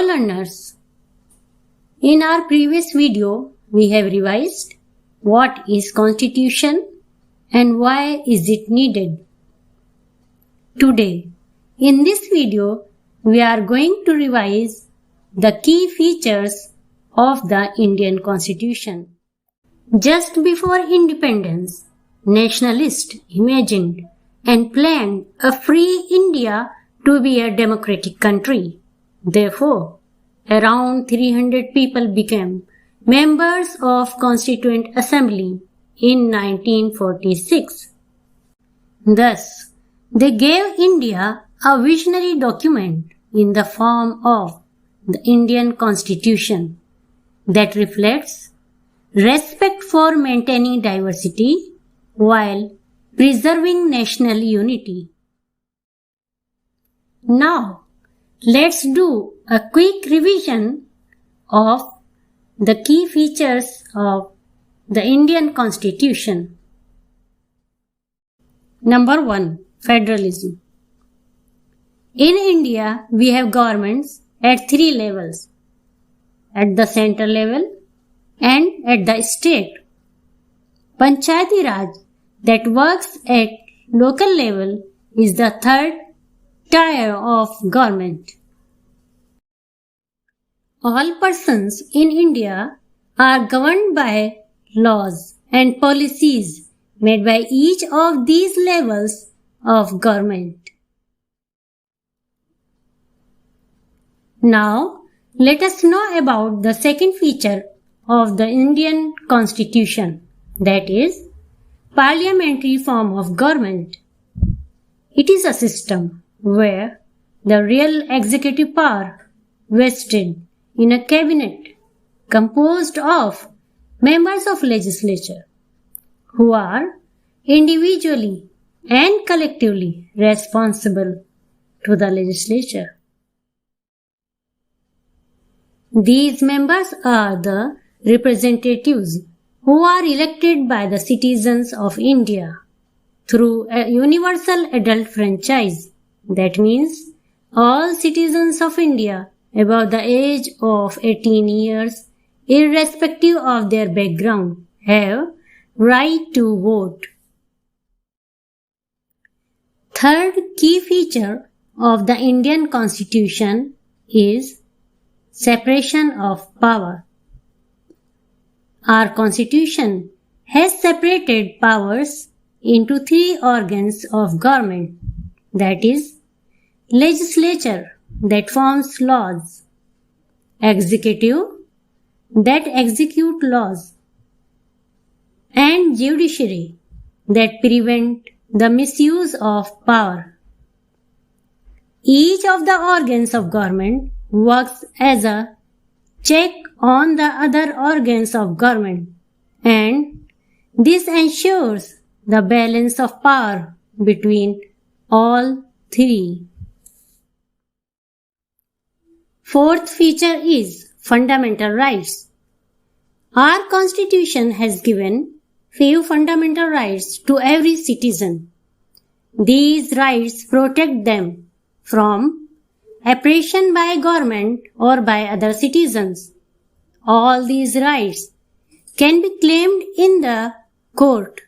learners, in our previous video, we have revised what is Constitution and why is it needed. Today, in this video, we are going to revise the key features of the Indian Constitution. Just before independence, nationalists imagined and planned a free India to be a democratic country. Therefore, around 300 people became members of Constituent Assembly in 1946. Thus, they gave India a visionary document in the form of the Indian Constitution that reflects respect for maintaining diversity while preserving national unity. Now, let's do a quick revision of the key features of the Indian Constitution. Number 1. Federalism. In India, we have governments at 3 levels: at the central level and at the state. Panchayati Raj, that works at local level, is the third tier of government. All persons in India are governed by laws and policies made by each of these levels of government. Now, let us know about the second feature of the Indian Constitution, that is, parliamentary form of government. It is a system where the real executive power vested in a cabinet composed of members of legislature who are individually and collectively responsible to the legislature. These members are the representatives who are elected by the citizens of India through a universal adult franchise. That means all citizens of India above the age of 18 years, irrespective of their background, have right to vote. Third key feature of the Indian Constitution is separation of power. Our Constitution has separated powers into 3 organs of government, that is, legislature that forms laws, executive that execute laws, and judiciary that prevent the misuse of power. Each of the organs of government works as a check on the other organs of government, and this ensures the balance of power between all 3. Fourth feature is fundamental rights. Our Constitution has given few fundamental rights to every citizen. These rights protect them from oppression by government or by other citizens. All these rights can be claimed in the court.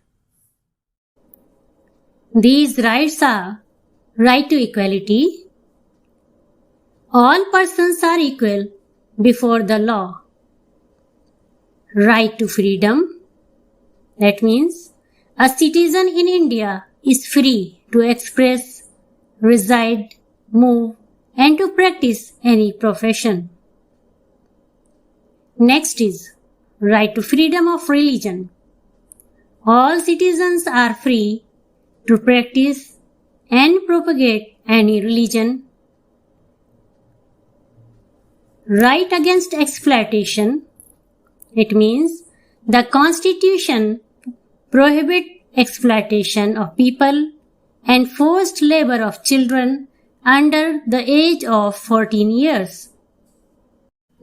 These rights are right to equality. All persons are equal before the law. Right to freedom. That means a citizen in India is free to express, reside, move, and to practice any profession. Next is right to freedom of religion. All citizens are free to practice and propagate any religion. Right against exploitation. It means the Constitution prohibits exploitation of people and forced labor of children under the age of 14 years.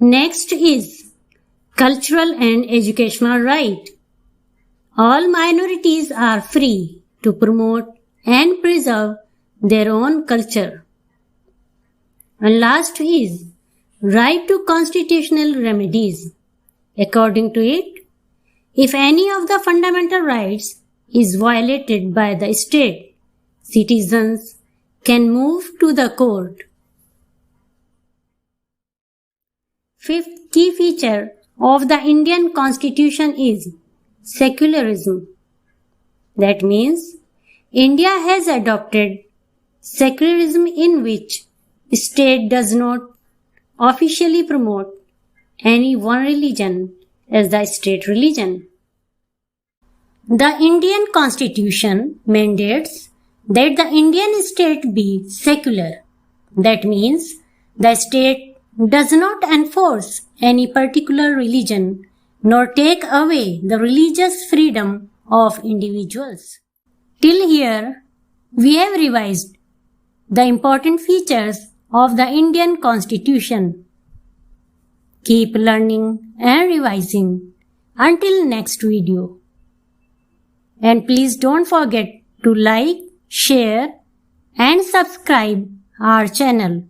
Next is cultural and educational right. All minorities are free to promote and preserve their own culture. And last is right to constitutional remedies. According to it, if any of the fundamental rights is violated by the state, citizens can move to the court. Fifth key feature of the Indian Constitution is secularism. That means India has adopted secularism in which state does not officially promote any one religion as the state religion. The Indian Constitution mandates that the Indian state be secular. That means the state does not enforce any particular religion nor take away the religious freedom of individuals. Till here, we have revised the important features of the Indian Constitution. Keep learning and revising until next video. And please don't forget to like, share and subscribe our channel.